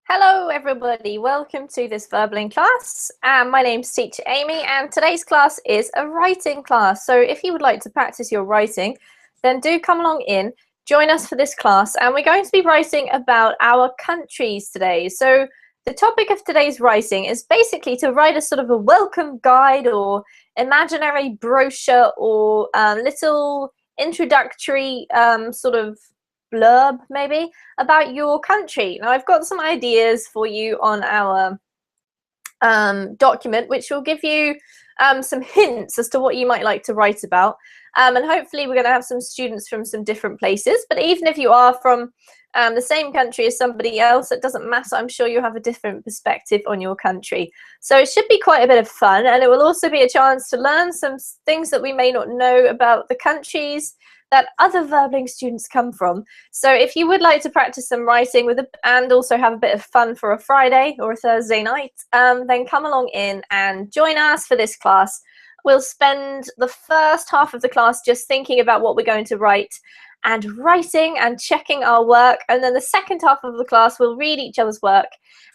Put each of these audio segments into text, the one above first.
Hello everybody, welcome to this verbling class. My name's Teacher Amy and today's class is a writing class. So if you would like to practice your writing, then do come along in, join us for this class, and we're going to be writing about our countries today. So the topic of today's writing is basically to write a sort of a welcome guide or imaginary brochure or little introductory sort of blurb maybe about your country. Now I've got some ideas for you on our document which will give you some hints as to what you might like to write about, and hopefully we're going to have some students from some different places, but even if you are from the same country as somebody else, it doesn't matter. I'm sure you'll have a different perspective on your country, so it should be quite a bit of fun, and it will also be a chance to learn some things that we may not know about the countries that other verbling students come from. So if you would like to practice some writing with and also have a bit of fun for a Friday or a Thursday night, then come along in and join us for this class. We'll spend the first half of the class just thinking about what we're going to write and writing and checking our work, and then the second half of the class we'll read each other's work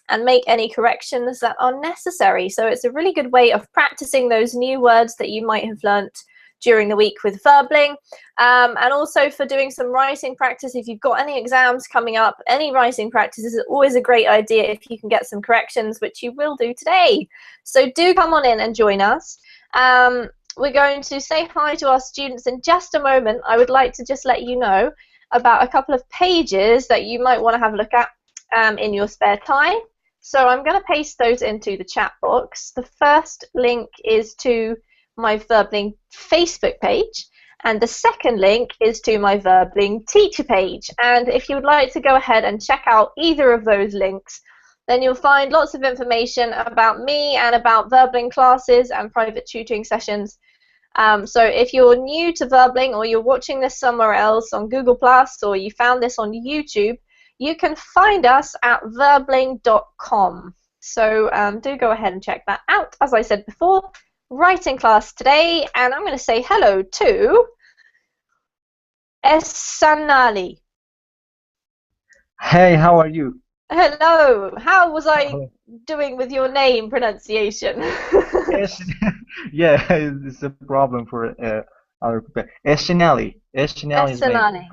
and make any corrections that are necessary. So it's a really good way of practicing those new words that you might have learnt during the week with verbling, and also for doing some writing practice. If you've got any exams coming up, any writing practice is always a great idea if you can get some corrections, which you will do today. So do come on in and join us. We're going to say hi to our students in just a moment. I would like to just let you know about a couple of pages that you might want to have a look at in your spare time. So I'm going to paste those into the chat box. The first link is to my verbling Facebook page, and the second link is to my verbling teacher page. And if you would like to go ahead and check out either of those links, then you'll find lots of information about me and about verbling classes and private tutoring sessions. So if you're new to verbling, or you're watching this somewhere else on Google Plus, or you found this on YouTube, you can find us at verbling.com. So do go ahead and check that out. As I said before, writing class today, and I'm going to say hello to Esanali. Hey, how are you? Hello. How was I doing with your name pronunciation? Yeah, it's a problem for our Eshinali. Eshinali is my.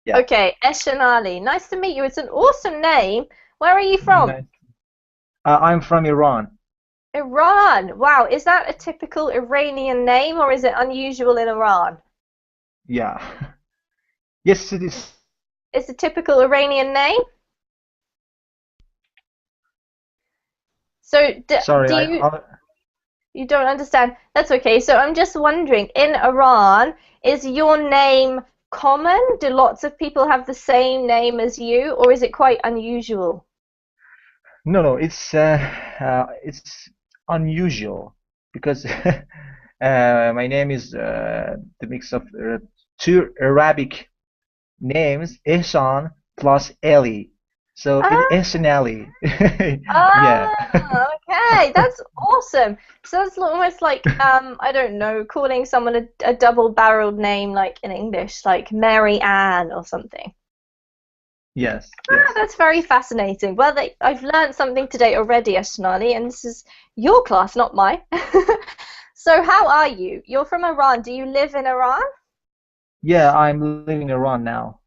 Yeah. Okay, Esanali. Nice to meet you. It's an awesome name. Where are you from? Nice. I'm from Iran. Iran. Wow, is that a typical Iranian name, or is it unusual in Iran? Yeah. Yes, it is. It's a typical Iranian name? So Sorry, you don't understand? That's okay. So I'm just wondering, in Iran, is your name common? Do lots of people have the same name as you, or is it quite unusual? No, it's unusual because my name is the mix of two Arabic names, Ehsan plus Ali. So it's Eshinali. Yeah. Okay, that's awesome. So it's almost like I don't know, calling someone a double-barreled name like in English, like Mary Ann or something. Yes. That's very fascinating. Well, I've learned something today already, Ashnali, and this is your class, not mine. So how are you? You're from Iran. Do you live in Iran? Yeah, I'm living in Iran now.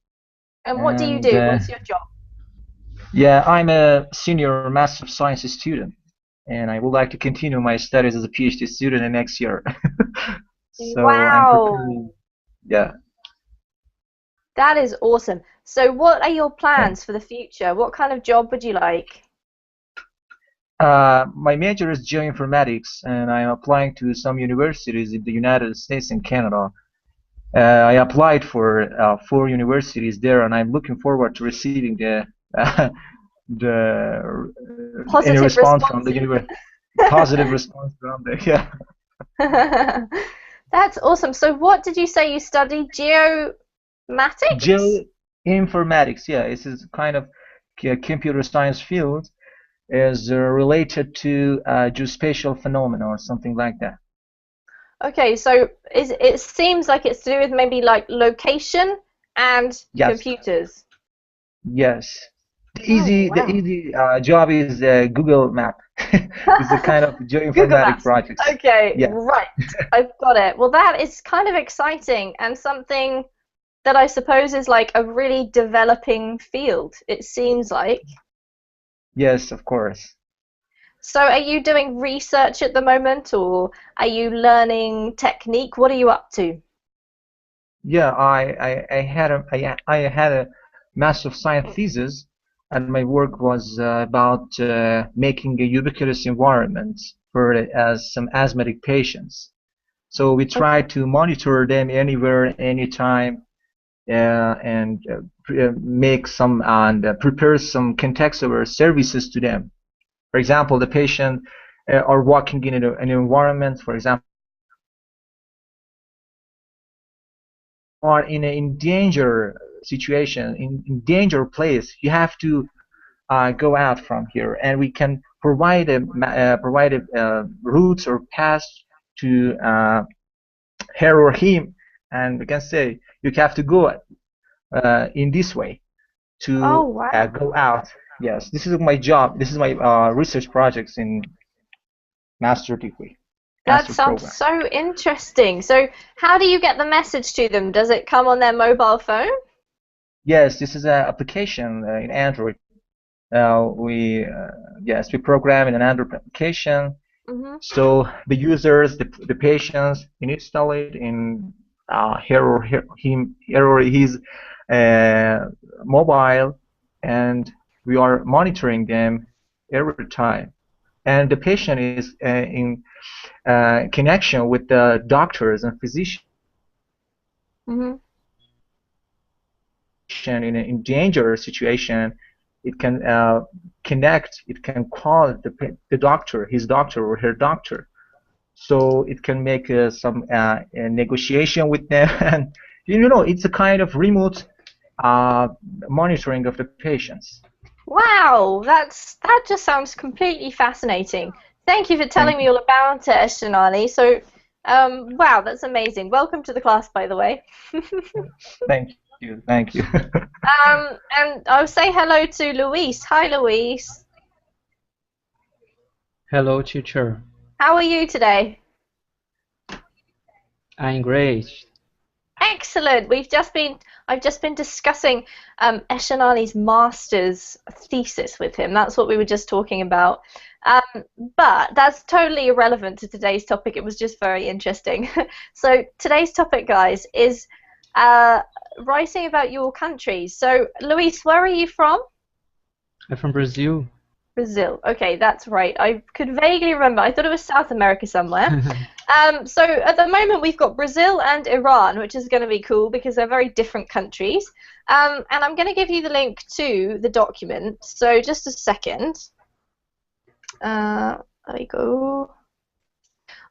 And what do you do? What's your job? Yeah, I'm a senior Master of Science student, and I would like to continue my studies as a PhD student in next year. So I'm preparing. Yeah. That is awesome. So what are your plans for the future? What kind of job would you like? My major is geoinformatics, and I'm applying to some universities in the United States and Canada. I applied for 4 universities there, and I'm looking forward to receiving the any response from the university. Positive response from the yeah. That's awesome. So what did you say you studied? Geomatics? Geoinformatics, yeah, it's a kind of computer science field, is related to geospatial phenomena or something like that. Okay, so it seems like it's to do with maybe like location and Yes. computers. Yes. Oh, The wow. easy job is Google Map. It's a kind of Google geoinformatic Maps. projects. Okay, Yes. right. I've got it. Well, that is kind of exciting and something that I suppose is like a really developing field, it seems like. Yes, of course. So, are you doing research at the moment or are you learning technique? What are you up to? Yeah, I had a Master of Science thesis, and my work was about making a ubiquitous environment for some asthmatic patients. So we try Okay. to monitor them anywhere, anytime, and make some and prepare some context-aware services to them. For example, the patient are walking in an environment, for example, are in in danger situation, in danger place, you have to go out from here, and we can provide routes or paths to her or him, and we can say you have to go in this way Oh, to wow. go out. Yes, this is my job. This is my research projects in master degree, That master sounds program. so interesting. So, how do you get the message to them? Does it come on their mobile phone? Yes, this is an application in Android. We yes, we program in an Android application. Hmm. So the users, the patients, can install it in her or his uh, mobile, and we are monitoring them every time. And the patient is in connection with the doctors and physicians Hmm. in danger situation. It can connect. It can call the doctor, his doctor or her doctor, so it can make some negotiation with them. And it's a kind of remote uh, monitoring of the patients. Wow, that just sounds completely fascinating. Thank you for telling Thank me you. all about it, Eshanali. So, wow, that's amazing. Welcome to the class, by the way. Thank you. Thank you. And I'll say hello to Luis. Hi, Luis. Hello, teacher. How are you today? I'm great. Excellent. I've just been discussing Eshanali's master's thesis with him. That's what we were just talking about. Um, but that's totally irrelevant to today's topic. It was just very interesting. So today's topic, guys, is uh, writing about your country. So, Luis, where are you from? I'm from Brazil. Brazil. Okay, that's right. I could vaguely remember. I thought it was South America somewhere. So at the moment we've got Brazil and Iran, which is going to be cool because they're very different countries. And I'm going to give you the link to the document. So just a second. There we go.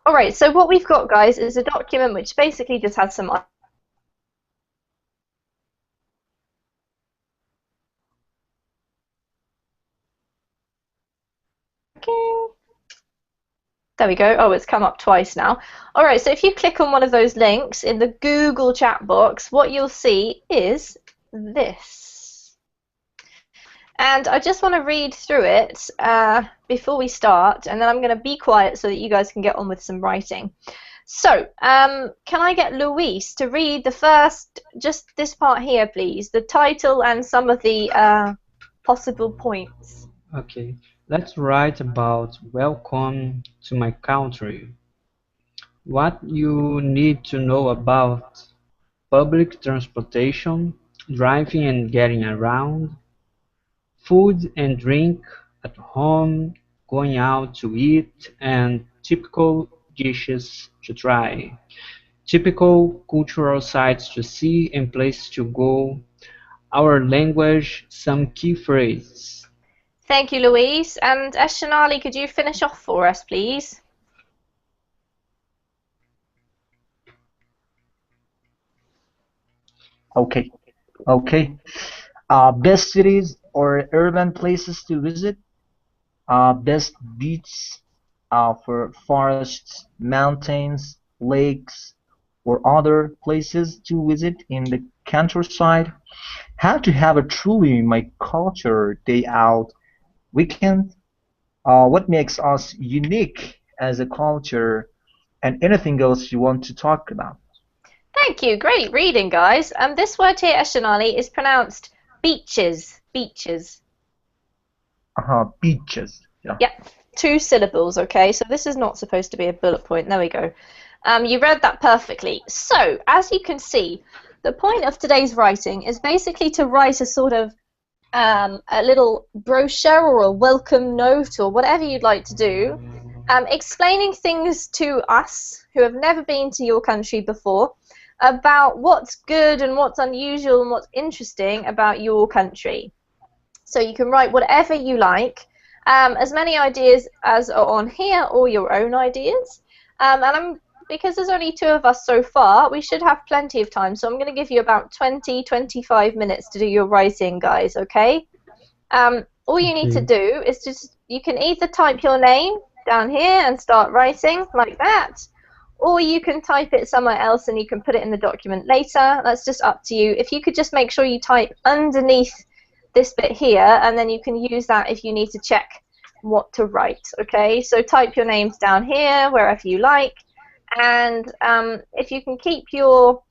All right. So what we've got, guys, is a document which basically just has some. There we go. Oh, it's come up twice now. All right, so if you click on one of those links in the Google chat box, what you'll see is this. And I just want to read through it before we start, and then I'm going to be quiet so that you guys can get on with some writing. So, can I get Luis to read the first, just this part here, please, the title and some of the possible points. Okay, let's write about welcome to my country. What you need to know about public transportation, driving and getting around, food and drink at home, going out to eat, and typical dishes to try, typical cultural sites to see and places to go, our language, some key phrases. Thank you, Luis. And Eshanali, could you finish off for us, please? Okay. Okay. Best cities or urban places to visit. Best beaches for forests, mountains, lakes, or other places to visit in the countryside, how to have a truly my culture day out weekend, what makes us unique as a culture, and anything else you want to talk about. Thank you. Great reading, guys. This word here, Eshanali, is pronounced beaches. Beaches. Beaches. Yeah. Yep. 2 syllables, okay? So this is not supposed to be a bullet point. There we go. You read that perfectly. So, as you can see, the point of today's writing is basically to write a sort of a little brochure or a welcome note or whatever you'd like to do, explaining things to us who have never been to your country before about what's good and what's unusual and what's interesting about your country. So you can write whatever you like, as many ideas as are on here or your own ideas. Because there's only 2 of us so far, we should have plenty of time. So I'm going to give you about 20-25 minutes to do your writing, guys, okay? All you need to Okay. do is just, you can either type your name down here and start writing like that, or you can type it somewhere else and you can put it in the document later. That's just up to you. If you could just make sure you type underneath this bit here, and then you can use that if you need to check what to write, okay? So type your names down here, wherever you like, and if you can keep your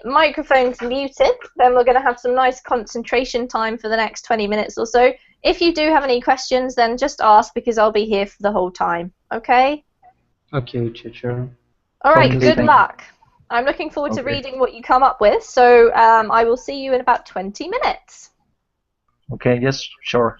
microphones muted, then we're going to have some nice concentration time for the next 20 minutes or so. If you do have any questions, then just ask, because I'll be here for the whole time, okay? Okay, teacher. All right, Okay, good thank you. luck. I'm looking forward to Okay. reading what you come up with, so I will see you in about 20 minutes. Okay, yes, sure.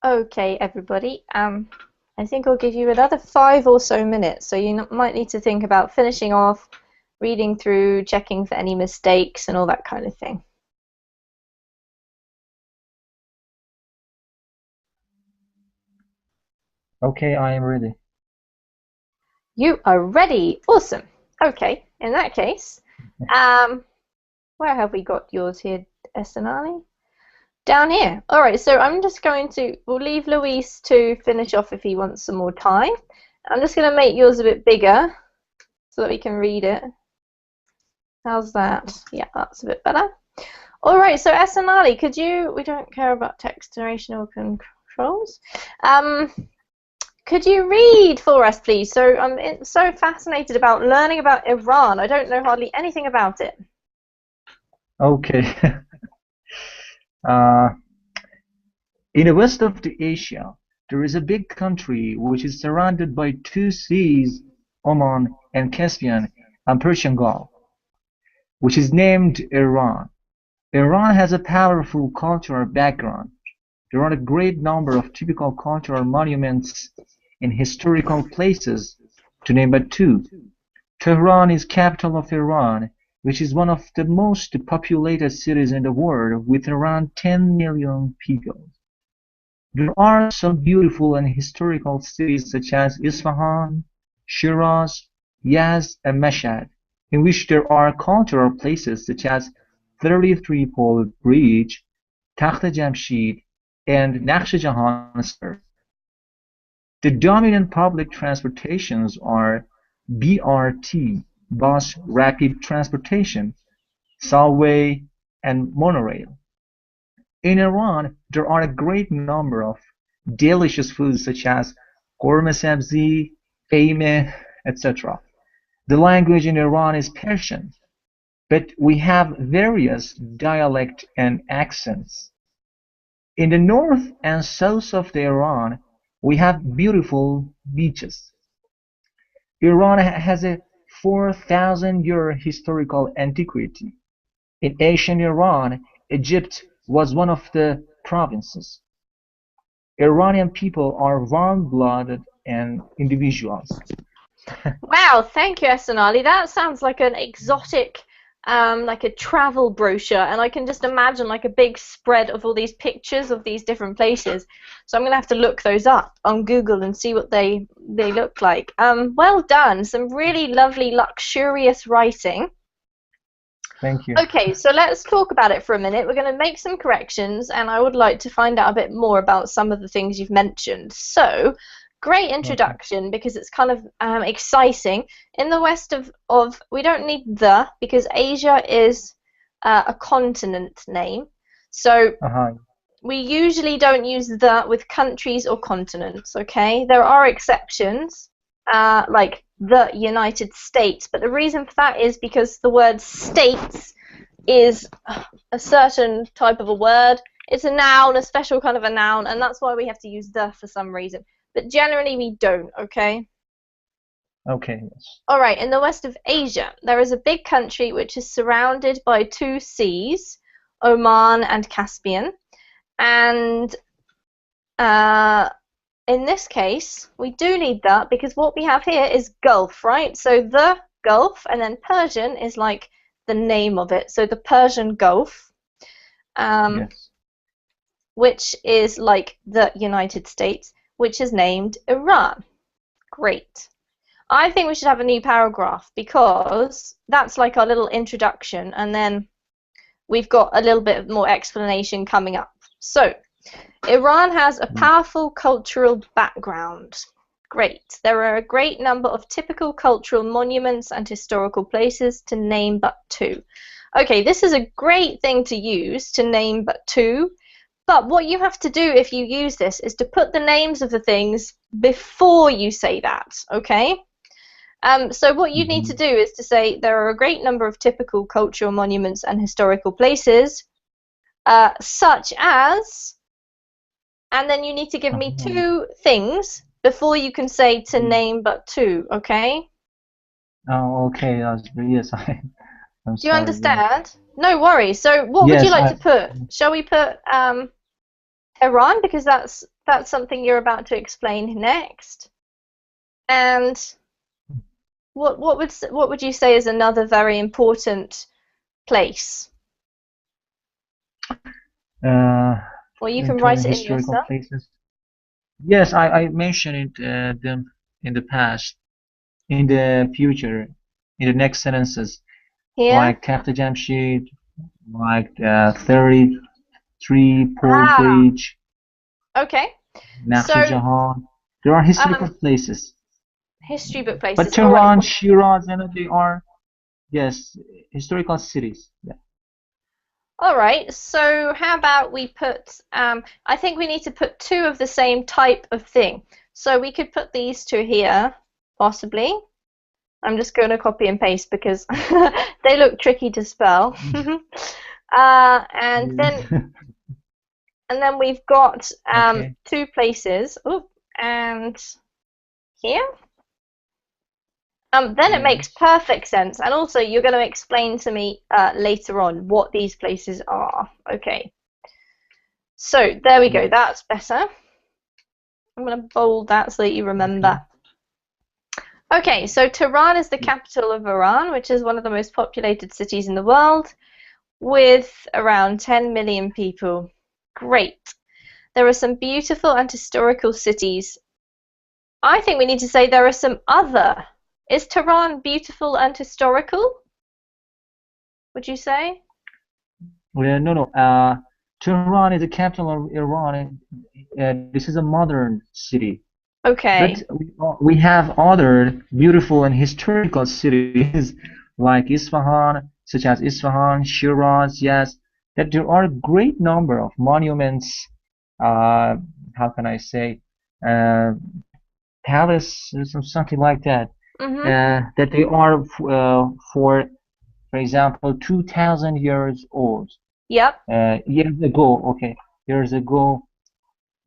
Okay, everybody. I think I'll give you another 5 or so minutes, so you might need to think about finishing off, reading through, checking for any mistakes, and all that kind of thing. Okay, I am ready. You are ready. Awesome. Okay, in that case, where have we got yours here, Esanali? Down here. All right, so I'm just going to, we'll leave Luis to finish off if he wants some more time. I'm just going to make yours a bit bigger so that we can read it. How's that? Yeah, that's a bit better. All right, so Esanali, could you, we don't care about text generation or controls. Could you read for us, please? So I'm so fascinated about learning about Iran. I don't know hardly anything about it. Okay. In the west of Asia, there is a big country which is surrounded by two seas, Oman and Caspian and Persian Gulf, which is named Iran. Iran has a powerful cultural background. There are a great number of typical cultural monuments and historical places, to name but two. Tehran is capital of Iran, which is one of the most populated cities in the world with around 10 million people. There are some beautiful and historical cities such as Isfahan, Shiraz, Yazd and Mashhad, in which there are cultural places such as 33-pole bridge, Takht Jamshid, and Naqsh Jahan Square. The dominant public transportations are BRT, bus rapid transportation, subway, and monorail. In Iran, there are a great number of delicious foods such as korma sabzi, qaimeh, etc. The language in Iran is Persian, but we have various dialects and accents. In the north and south of Iran, we have beautiful beaches. Iran has a 4,000-year historical antiquity. In ancient Iran, Egypt was one of the provinces. Iranian people are warm-blooded and individuals. Wow, thank you, Esanali. That sounds like an exotic, like a travel brochure, and I can just imagine like a big spread of all these pictures of these different places. So I'm gonna have to look those up on Google and see what they look like. Well done. Some really lovely, luxurious writing. Thank you. Okay, so let's talk about it for a minute. We're going to make some corrections, and I would like to find out a bit more about some of the things you've mentioned. So, great introduction because it's kind of exciting. In the west of we don't need the because Asia is a continent name. So we usually don't use the with countries or continents, okay? There are exceptions, like the United States, but the reason for that is because the word states is a certain type of a word. It's a noun, a special kind of a noun, and that's why we have to use the for some reason. But generally we don't, okay? Okay, yes. All right, in the west of Asia, there is a big country which is surrounded by two seas, Oman and Caspian. And in this case, we do need that because what we have here is Gulf, right? So the Gulf, and then Persian is like the name of it. So the Persian Gulf, Yes. which is like the United States, which is named Iran. Great. I think we should have a new paragraph because that's like our little introduction, and then we've got a little bit more explanation coming up. So, Iran has a powerful cultural background. Great. There are a great number of typical cultural monuments and historical places, to name but two. Okay, this is a great thing to use, to name but two. But what you have to do if you use this is to put the names of the things before you say that, okay? So what you need to do is to say there are a great number of typical cultural monuments and historical places, such as, and then you need to give me two things before you can say to name but two, okay? Oh, okay. Yes, I'm Do you sorry. understand? No worries. So what would you Yes, like to put? Shall we put, Iran, because that's something you're about to explain next. And what would you say is another very important place? Or you can write it in Historical yourself. places. Yes, I mentioned them in the past, in the future, in the next sentences, Here. like Takhta Jamshid, like 33 Pole Ah, Bridge, okay. Naqsh So, Jahan. There are historical places. history book But places. All right. Tehran, Shiraz, they are, yes, historical cities. Yeah. All right. So, how about we put? I think we need to put two of the same type of thing. So we could put these two here, possibly. I'm just going to copy and paste because they look tricky to spell. And then we've got Okay. two places. Oh, and here. Then it makes Yes. perfect sense. And also, you're going to explain to me later on what these places are. Okay. So there we go. Yes. That's better. I'm going to bold that so that you remember. Okay, so Tehran is the capital of Iran, which is one of the most populated cities in the world, with around 10 million people. Great. There are some beautiful and historical cities. I think we need to say there are some other. Is Tehran beautiful and historical? Would you say? Well, no. Tehran is the capital of Iran. This is a modern city. Okay. But we have other beautiful and historical cities like Isfahan, such as Isfahan, Shiraz, yes, that there are a great number of monuments, how can I say, uh, palace, or something like that, that they are for example, 2,000 years old. Yep. Years ago, okay, years ago.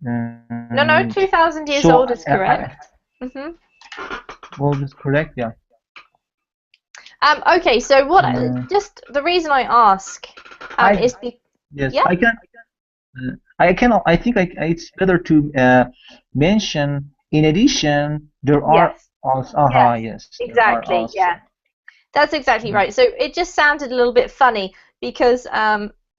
No, 2,000 years old is correct. Well, that's correct, yeah. Okay, so what? Just the reason I ask is because yes, yeah. I think it's better to mention. In addition, there are Yes. also. Yes, there are Exactly. also. Yeah. That's exactly right. So it just sounded a little bit funny because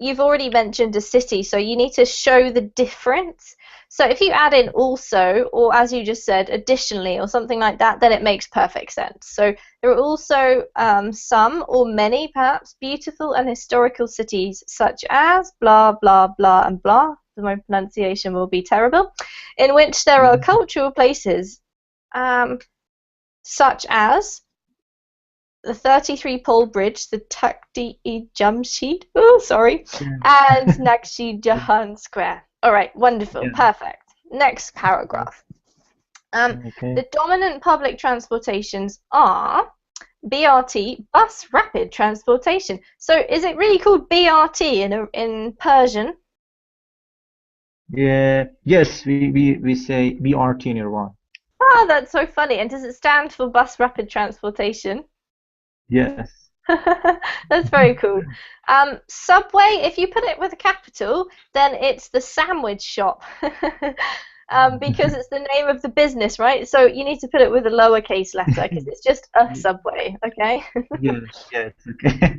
you've already mentioned a city, so you need to show the difference. So if you add in also, or as you just said, additionally, or something like that, then it makes perfect sense. So there are also some or many, perhaps, beautiful and historical cities, such as blah, blah, blah, and blah. My pronunciation will be terrible, in which there are cultural places, such as the 33 pole bridge, the Takhti-i Jamshid, and Naqshi Jahan Square. All right, wonderful, perfect. Next paragraph. The dominant public transportations are BRT, bus rapid transportation. So is it really called BRT in Persian? Yeah, yes, we say BRT in Iran. Ah, that's so funny. And does it stand for bus rapid transportation? Yes. That's very cool. Subway, if you put it with a capital, then it's the sandwich shop. Because it's the name of the business, right? So you need to put it with a lowercase letter because it's just a Subway, okay? Yes, okay.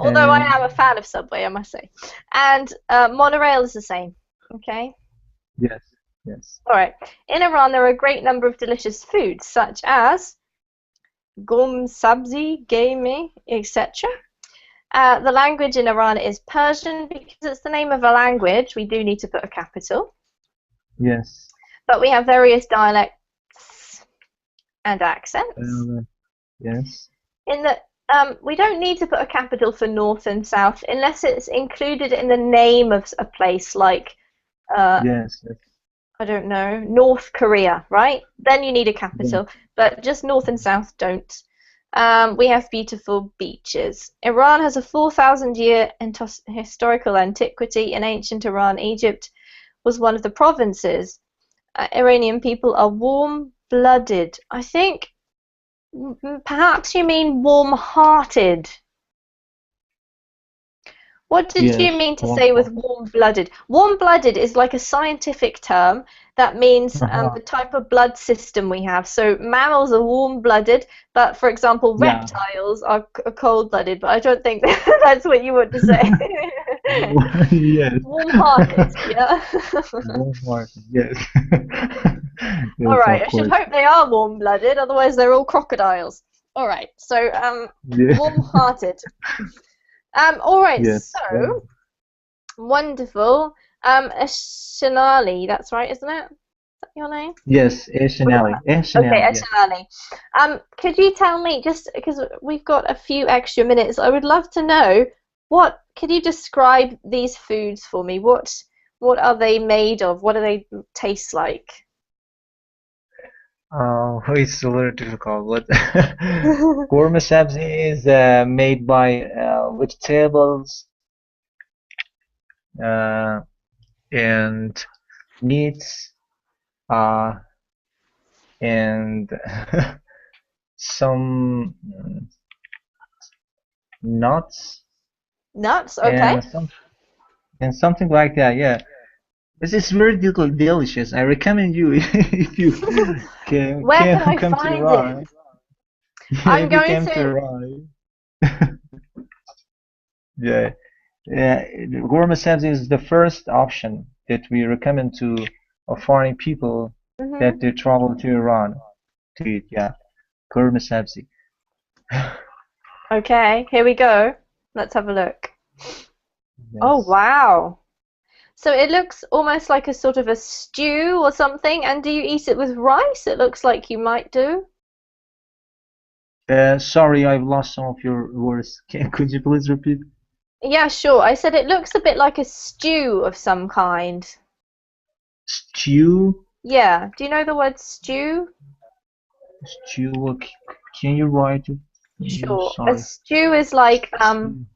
Although I am a fan of Subway, I must say. And monorail is the same, okay? Yes. All right. In Iran, there are a great number of delicious foods, such as gum sabzi, game, etc. The language in Iran is Persian. Because it's the name of a language, we do need to put a capital. Yes. But we have various dialects and accents. Yes. In the we don't need to put a capital for north and south unless it's included in the name of a place, like yes. I don't know, North Korea, right? Then you need a capital, but just north and south don't. We have beautiful beaches. Iran has a 4,000-year historical antiquity. In ancient Iran, Egypt was one of the provinces. Iranian people are warm-blooded. I think perhaps you mean warm-hearted. What did you Yes, mean to warm say with heart. warm-blooded? Warm-blooded is like a scientific term that means Uh-huh. the type of blood system we have. So mammals are warm-blooded, but for example, Yeah. reptiles are cold-blooded. But I don't think that's what you want to say. Yes. Warm-hearted, yeah. Warm heart. Yes. All Yes, right, of I should course. hope they are warm-blooded, otherwise they're all crocodiles. All right, so Yeah. warm-hearted. All right, Yes. so wonderful. Eshanali, that's right, isn't it? Is that your name? Yes, What is Chanel. that? Okay, Chanel. Yes. Eshanali. Could you tell me, just because we've got a few extra minutes, I would love to know could you describe these foods for me? What are they made of? What do they taste like? It's a little difficult, but gourmet sabzi is made by vegetables uh, and meats uh, and some nuts Nuts, okay. and something like that. Yeah, this is very delicious. I recommend you if you Where can can I come to find it? Iran. Yeah, I'm if you going came to to. Iran. Yeah. Yeah, gourmet sabzi is the first option that we recommend to foreign people that Mhm. they travel to Iran to eat. Yeah, gourmet sabzi. Okay, here we go. Let's have a look. Oh, Yes. wow. So it looks almost like a sort of a stew or something. And do you eat it with rice? It looks like you might do. Sorry, I've lost some of your words. Could you please repeat? Yeah, sure. I said it looks a bit like a stew of some kind. Stew? Yeah. Do you know the word stew? Stew. Can you write it? Sure. A Sorry. stew is like Stew.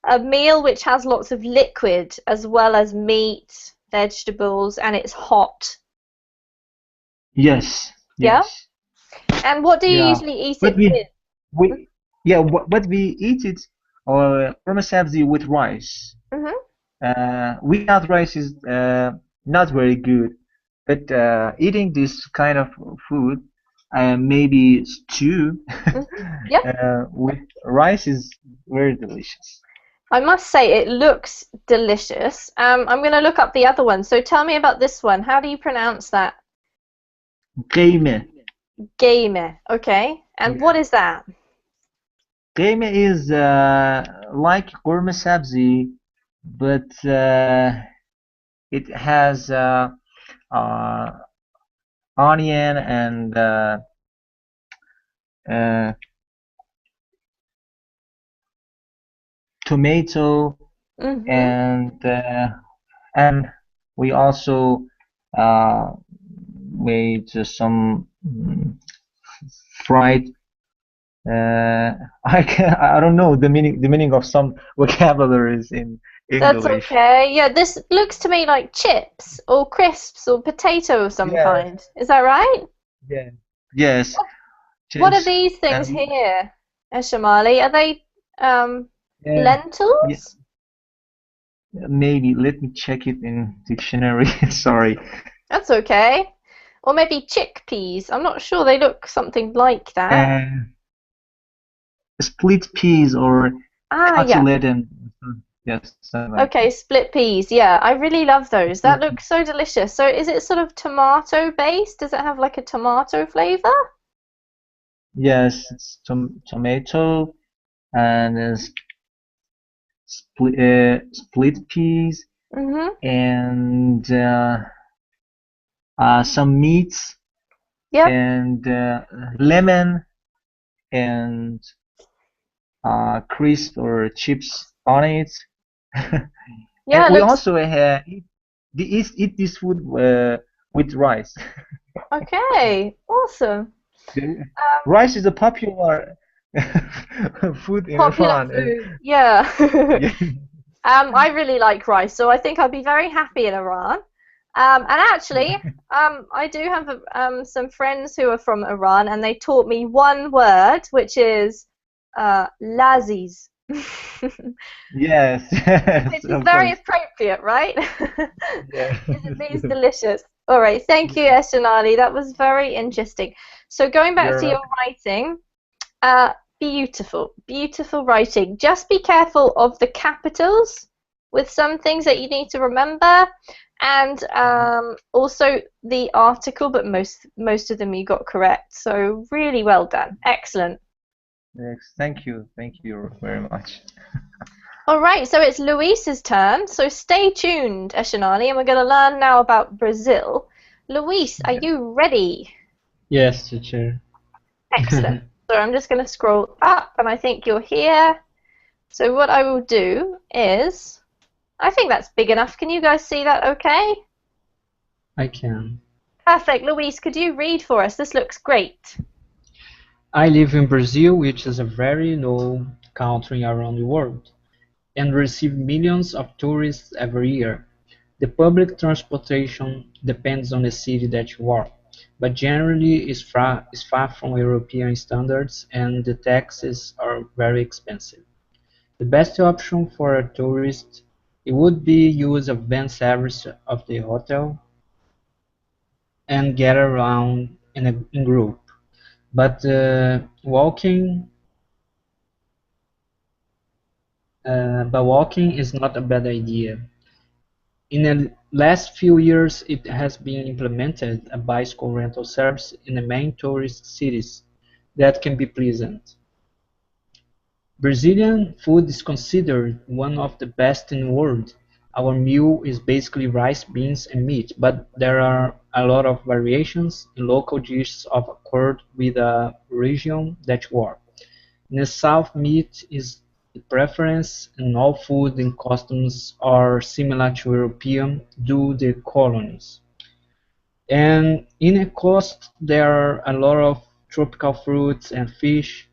a meal which has lots of liquid as well as meat, vegetables, and it's hot. Yes. Yeah? Yes. And what do you Yeah. usually eat But it with? we yeah. But we eat it gourmet sabzi with rice. Hmm. Without rice is not very good, but eating this kind of food, maybe stew, Hmm. Yeah. with rice is very delicious. I must say it looks delicious. I'm going to look up the other one. So tell me about this one. How do you pronounce that? Kıyma. Game. Okay. And what Yeah. is that? Kıyma is like gourmet sabzi, but it has uh, onion and uh, tomato Hmm. and we also uh, made some fried. I don't know the meaning of some vocabularies in That's English. okay. Yeah, this looks to me like chips or crisps or potato of some Yeah, kind. Is that right? yeah, yes, What are chips these things and here, Shamali? Are they um, yeah, yeah, lentils? maybe let me check it in dictionary. Sorry. That's okay. Or maybe chickpeas. I'm not sure. They look something like that. Uh, Split peas or Ah, yeah. cutlet yes, something like Okay, that. split peas. Yeah, I really love those. That Split looks so delicious. So is it sort of tomato based? Does it have like a tomato flavor? Yes, it's tomato and split peas Mm-hmm. and some meats Yep. and lemon and crisp or chips on it. Yeah, And it we looks also eat this food with rice. okay. Awesome. The- Um, Rice is a popular food in Popular Iran. food. Yeah. Yeah. I really like rice, so I think I'd be very happy in Iran. And actually, I do have some friends who are from Iran, and they taught me one word, which is laziz. Yes, yes, Which is of very course. appropriate, right? Yeah. Isn't these delicious? All right, thank you, Eshanali. That was very interesting. So going back You're to your welcome. writing, beautiful, beautiful writing. Just be careful of the capitals with some things that you need to remember, and also the article. But most of them you got correct. So really well done. Excellent. Yes, thank you very much. All right, so it's Luis's turn. So stay tuned, Eshanali, and we're going to learn now about Brazil. Luis, are Yeah. you ready? Yes, teacher. Excellent. So I'm just going to scroll up, and I think you're here. So what I will do is, I think that's big enough. Can you guys see that okay? I can. Perfect. Luis, could you read for us? This looks great. I live in Brazil, which is a very known country around the world, and receive millions of tourists every year. The public transportation depends on the city that you are, but generally is far from European standards and the taxes are very expensive. The best option for a tourist it would be use a van service of the hotel and get around in group. But walking is not a bad idea. In the last few years, it has been implemented a bicycle rental service in the main tourist cities that can be pleasant. Brazilian food is considered one of the best in the world. Our meal is basically rice, beans, and meat, but there are a lot of variations in local dishes of accord with the region that you are. In the South, meat is the preference, and all food and customs are similar to European due to the colonies. And in a coast, there are a lot of tropical fruits and fish.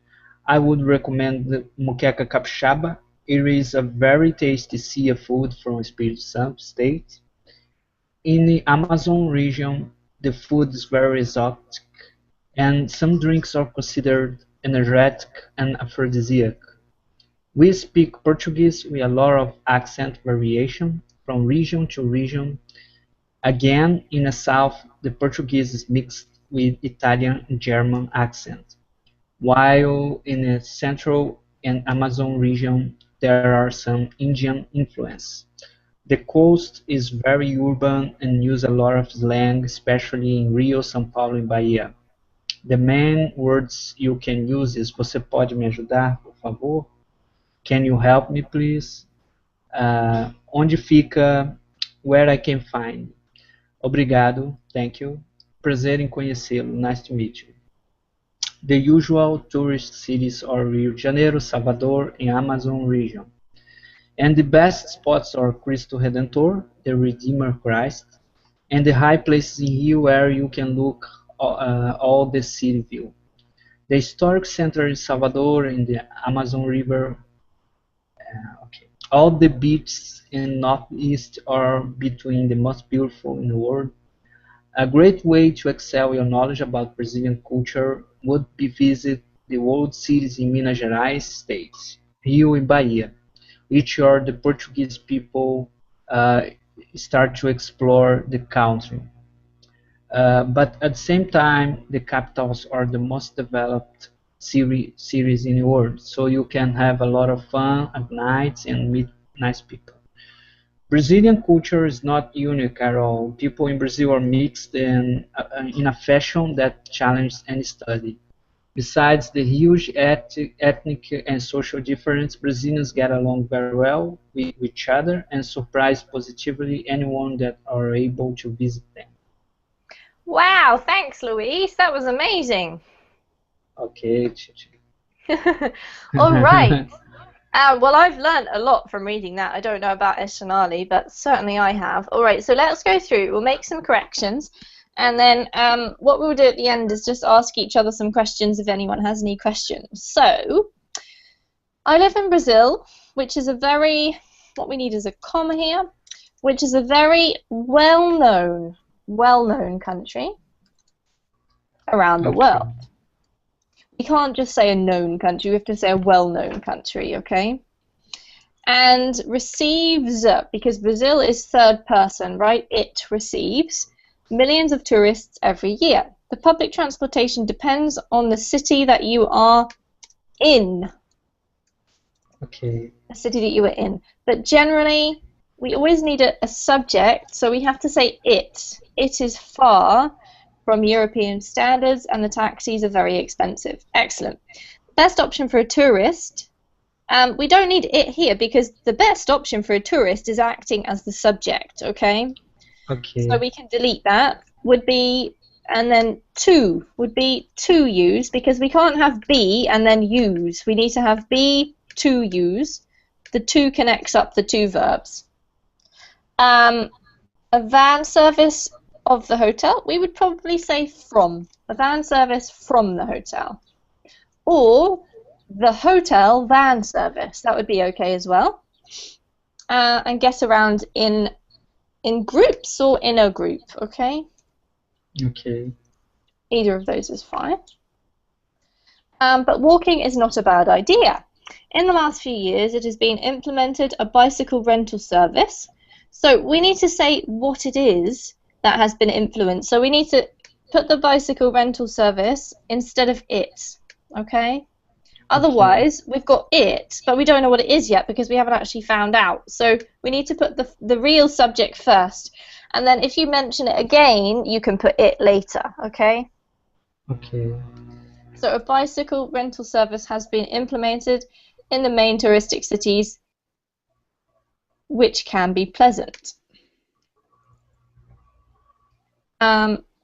I would recommend the moqueca capixaba. It is a very tasty seafood from Espírito Santo state. In the Amazon region, the food is very exotic, and some drinks are considered energetic and aphrodisiac. We speak Portuguese with a lot of accent variation from region to region. Again, in the south, the Portuguese is mixed with Italian and German accent, while in the central and Amazon region, there are some Indian influence. The coast is very urban and use a lot of slang, especially in Rio, São Paulo and Bahia. The main words you can use is você pode me ajudar, por favor? Can you help me, please? Onde fica? Where I can find? Obrigado, thank you. Prazer em conhecê-lo, nice to meet you. The usual tourist cities are Rio de Janeiro, Salvador, and Amazon region. And the best spots are Cristo Redentor, the Redeemer Christ, and the high places in Rio where you can look all the city view. The historic center in Salvador in the Amazon River. Okay. All the beaches in Northeast are between the most beautiful in the world. A great way to excel your knowledge about Brazilian culture would be visit the old cities in Minas Gerais state, Rio and Bahia, which are the Portuguese people start to explore the country. But at the same time, the capitals are the most developed cities in the world, so you can have a lot of fun at nights and meet nice people. Brazilian culture is not unique at all. People in Brazil are mixed in a fashion that challenges any study. Besides the huge ethnic and social difference, Brazilians get along very well with each other and surprise positively anyone that are able to visit them. Wow, thanks, Luis. That was amazing. Okay. All right. Well, I've learned a lot from reading that. I don't know about Eshanali, but certainly I have. All right, so let's go through. We'll make some corrections, and then what we'll do at the end is just ask each other some questions if anyone has any questions. So, I live in Brazil, which is a very, what we need is a comma here, which is a very well-known country around the world. We can't just say a known country, we have to say a well-known country, okay? And receives, because Brazil is third person, right? It receives millions of tourists every year. The public transportation depends on the city that you are in. Okay. The city that you are in. But generally, we always need a subject, so we have to say it. It is far from European standards, and the taxis are very expensive. Excellent. Best option for a tourist. We don't need it here because the best option for a tourist is acting as the subject, okay? Okay. So we can delete that. Would be, and then to would be to use, because we can't have be and then use. We need to have be to use. The to connects up the two verbs. A van service of the hotel, we would probably say from. A van service from the hotel. Or the hotel van service, that would be okay as well. And get around in groups or in a group, okay? Okay. Either of those is fine. But walking is not a bad idea. In the last few years, it has been implemented a bicycle rental service. So we need to say what it is that has been influenced. So we need to put the bicycle rental service instead of it, okay? Otherwise, we've got it, but we don't know what it is yet because we haven't actually found out. So we need to put the real subject first. And then if you mention it again, you can put it later, okay? Okay. So a bicycle rental service has been implemented in the main touristic cities, which can be pleasant.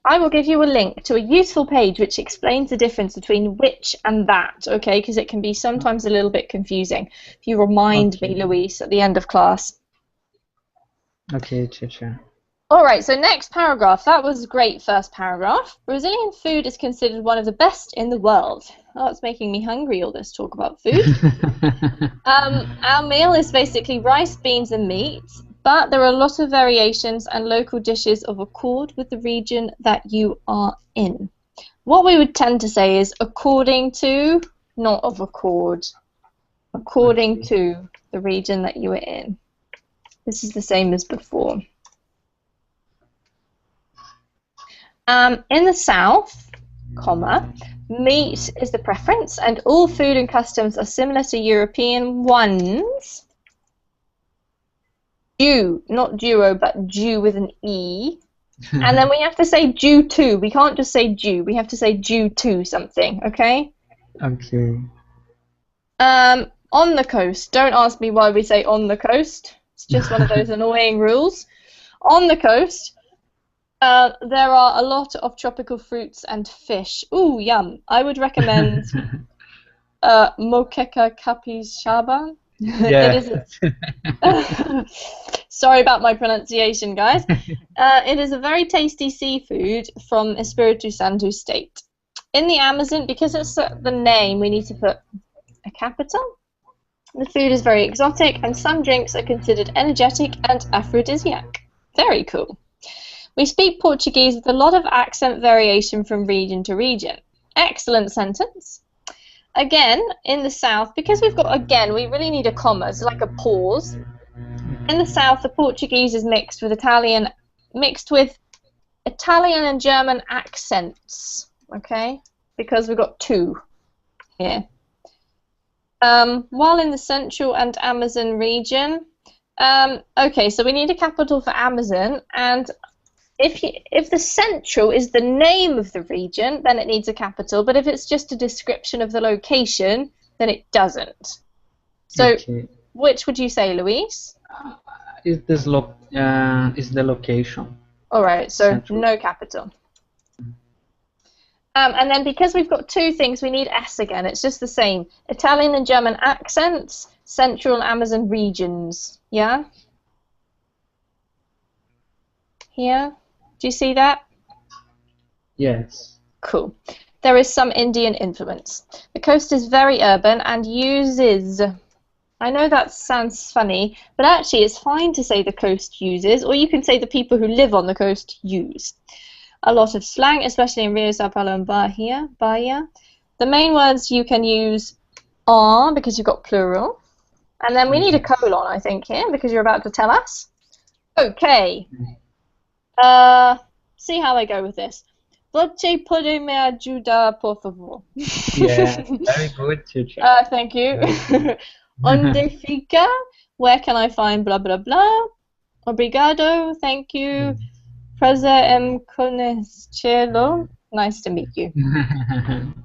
I will give you a link to a useful page which explains the difference between which and that, okay, because it can be sometimes a little bit confusing. If you remind me, Luis, at the end of class. Okay, teacher. All right, so next paragraph. That was a great first paragraph. Brazilian food is considered one of the best in the world. Oh, it's making me hungry, all this talk about food. Our meal is basically rice, beans, and meat. But there are a lot of variations and local dishes of accord with the region that you are in. What we would tend to say is according to, not of accord. According to the region that you are in. This is the same as before. In the south, comma, meat is the preference and all food and customs are similar to European ones. Jew, not duo, but Jew with an E. And then we have to say Jew to. We can't just say Jew. We have to say Jew to something, okay? Okay. On the coast. Don't ask me why we say on the coast. It's just one of those annoying rules. On the coast, there are a lot of tropical fruits and fish. Ooh, yum. I would recommend Moqueca Capixaba. Yeah. It is sorry about my pronunciation, guys. It is a very tasty seafood from Espiritu Santo state. In the Amazon, because it's the name, we need to put a capital. The food is very exotic, and some drinks are considered energetic and aphrodisiac. Very cool. We speak Portuguese with a lot of accent variation from region to region. Excellent sentence. Again, in the south, because we've got again, we really need a comma, so like a pause. In the south, the Portuguese is mixed with Italian and German accents, okay? Because we've got two here. While in the central and Amazon region, okay, so we need a capital for Amazon, and if the central is the name of the region, then it needs a capital, but if it's just a description of the location, then it doesn't. So, Okay. which would you say, Luis? Is the location? All right, so Central. no capital. And then because we've got two things, we need S again. It's just the same. Italian and German accents, central Amazon regions. Yeah? Here? Do you see that? Yes. Cool. There is some Indian influence. The coast is very urban and uses... I know that sounds funny, but actually it's fine to say the coast uses, or you can say the people who live on the coast use. A lot of slang, especially in Rio, Sao Paulo, and Bahia. The main words you can use are, because you've got plural, And then we need a colon, I think, here, because you're about to tell us. Okay. See how I go with this. Voce puede me ayudar, por favor? Yeah, very good, teacher. Thank you. Onde fica? Where can I find blah, blah, blah? Obrigado. Thank you. Prazer em conocerlo. Nice to meet you.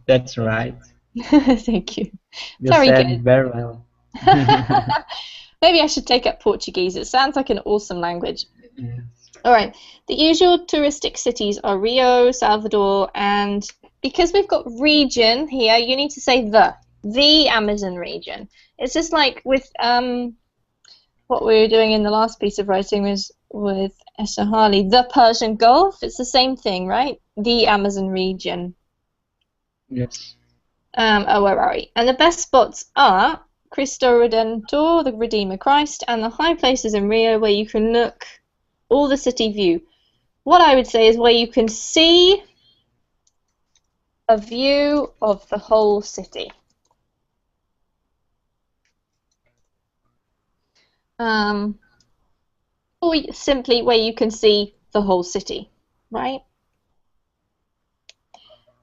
That's right. Thank you. You Very said good. very well. Maybe I should take up Portuguese. It sounds like an awesome language. Yes. All right. The usual touristic cities are Rio, Salvador, and because we've got region here, you need to say the Amazon region. It's just like with what we were doing in the last piece of writing was with Esahali, the Persian Gulf. It's the same thing, right? The Amazon region. Yes. Where are we? And the best spots are Cristo Redentor, the Redeemer Christ, and the high places in Rio where you can look all the city view. What I would say is where you can see a view of the whole city. Or simply where you can see the whole city, right?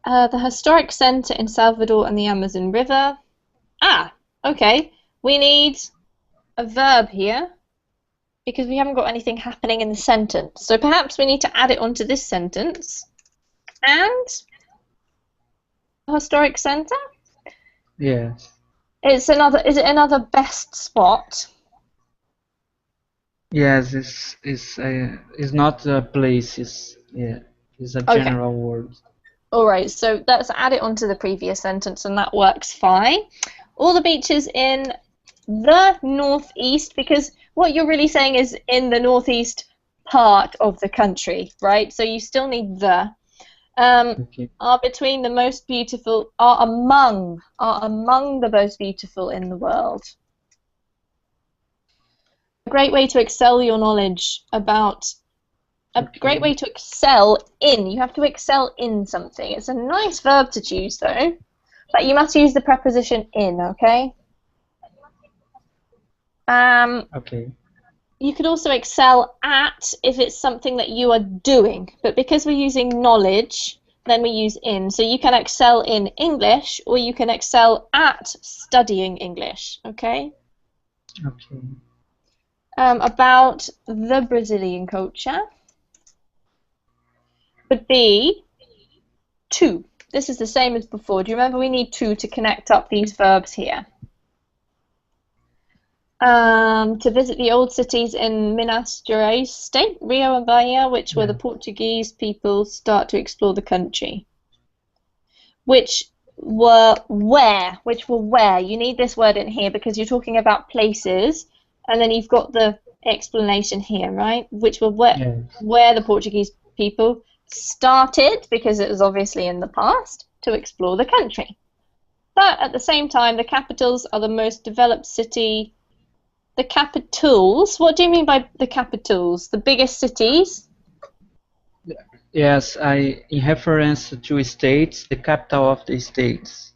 The historic center in Salvador and the Amazon River. Okay. We need a verb here because we haven't got anything happening in the sentence. So perhaps we need to add it onto this sentence. And the historic center? Yes. Is it another best spot? Yes, it's not a place. It's a general word. All right, so let's add it onto the previous sentence, and that works fine. All the beaches in the northeast, because what you're really saying is in the northeast part of the country, right? So you still need the. Are between the most beautiful, are among the most beautiful in the world. A great way to excel your knowledge about. A great way to excel in. You have to excel in something. It's a nice verb to choose, though. But you must use the preposition in, okay? Okay. You could also excel at if it's something that you are doing. But because we're using knowledge, then we use in. So you can excel in English, or you can excel at studying English, okay? Okay. About the Brazilian culture. Would be to. This is the same as before. Do you remember we need to connect up these verbs here? To visit the old cities in Minas Gerais state, Rio and Bahia, which were the Portuguese people start to explore the country. Which were where? You need this word in here because you're talking about places, and then you've got the explanation here, right? Which were where the Portuguese people started, because it was obviously in the past, to explore the country. But at the same time, the capitals are the most developed city. The capitals, what do you mean by the capitals? The biggest cities? Yes, in reference to states, the capital of the states.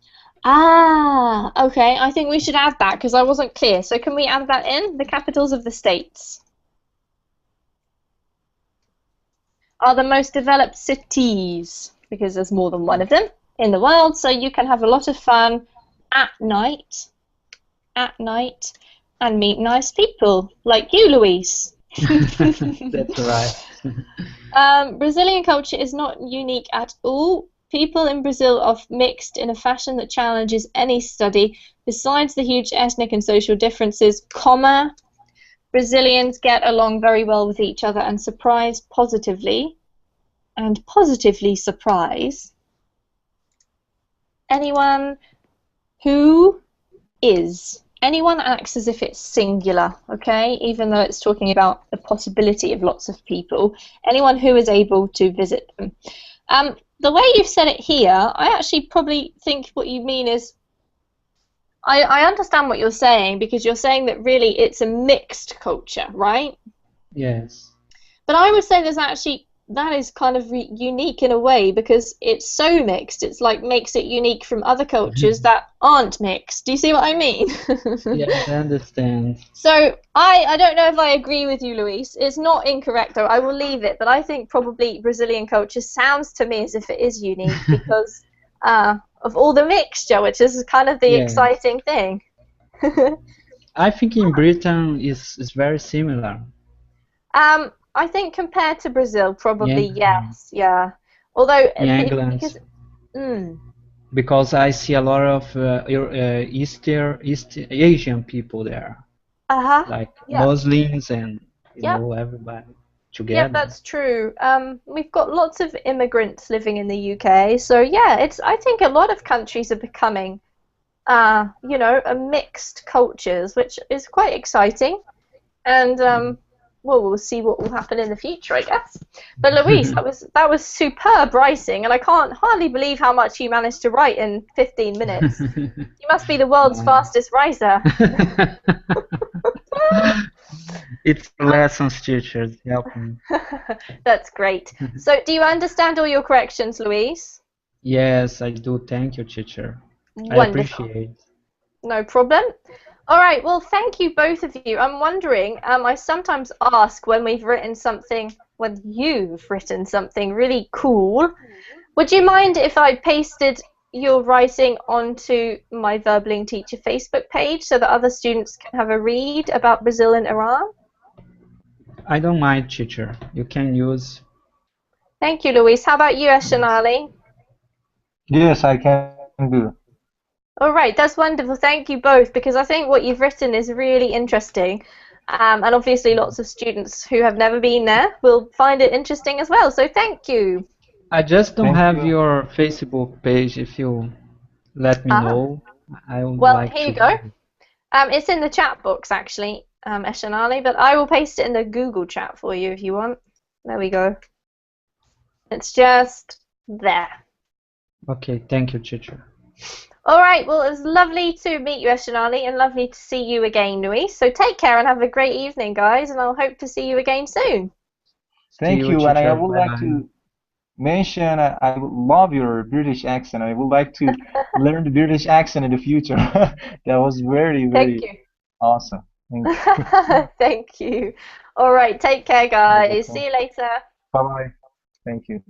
Okay, I think we should add that because I wasn't clear. So can we add that in? The capitals of the states are the most developed cities because there's more than one of them in the world, so you can have a lot of fun at night and meet nice people like you, Luis. That's right. Brazilian culture is not unique at all. People in Brazil are mixed in a fashion that challenges any study. Besides the huge ethnic and social differences, Brazilians get along very well with each other and positively surprise anyone who is. Anyone acts as if it's singular, okay? Even though it's talking about the possibility of lots of people. Anyone who is able to visit them. The way you've said it here, I actually probably think what you mean is I understand what you're saying because you're saying that really it's a mixed culture, right? Yes. But I would say there's actually that is kind of unique in a way because it's so mixed. It's like makes it unique from other cultures that aren't mixed. Do you see what I mean? Yes, I understand. So I don't know if I agree with you, Luis. It's not incorrect though. I will leave it, but I think probably Brazilian culture sounds to me as if it is unique because of all the mixture, which is kind of the Yes. exciting thing. I think in Britain is very similar. I think compared to Brazil, probably Yeah. yes, yeah. Although In England, because because I see a lot of East Asian people there, uh-huh, like yeah, Muslims and yeah. everybody Yep, together. that's true. We've got lots of immigrants living in the UK, so yeah, I think a lot of countries are becoming, a mixed cultures, which is quite exciting. And well, we'll see what will happen in the future, I guess. But Luis, that was superb writing, and I can't hardly believe how much you managed to write in 15 minutes. You must be the world's fastest writer. It's lessons teachers help me. That's great. So, do you understand all your corrections, Luis? Yes, I do. Thank you, teacher. I Wonderful. appreciate. No problem. All right, well, thank you, both of you. I'm wondering, I sometimes ask when you've written something really cool, would you mind if I pasted your writing onto my Verbaling Teacher Facebook page so that other students can have a read about Brazil and Iran? I don't mind, teacher. You can use. Thank you, Luis. How about you, Eshanali? Yes, I can do. All right, that's wonderful. Thank you both, because I think what you've written is really interesting. And obviously lots of students who have never been there will find it interesting as well. So thank you. I just don't Thank have you. your Facebook page. If you let me Ah, know, I would well, like here you to. go. It's in the chat box, actually, Eshanali, but I will paste it in the Google chat for you if you want. There we go. It's just there. Okay, thank you, teacher. All right, well, it was lovely to meet you, Eshanali, and lovely to see you again, Luis. So take care and have a great evening, guys, and I'll hope to see you again soon. See Thank you, you, and I teacher. would Bye like bye. to mention I love your British accent. I would like to learn the British accent in the future. That was very, Thank very you. awesome. Thank you. Thank you. All right, take care, You're guys. See welcome. you later. Bye bye. Thank you.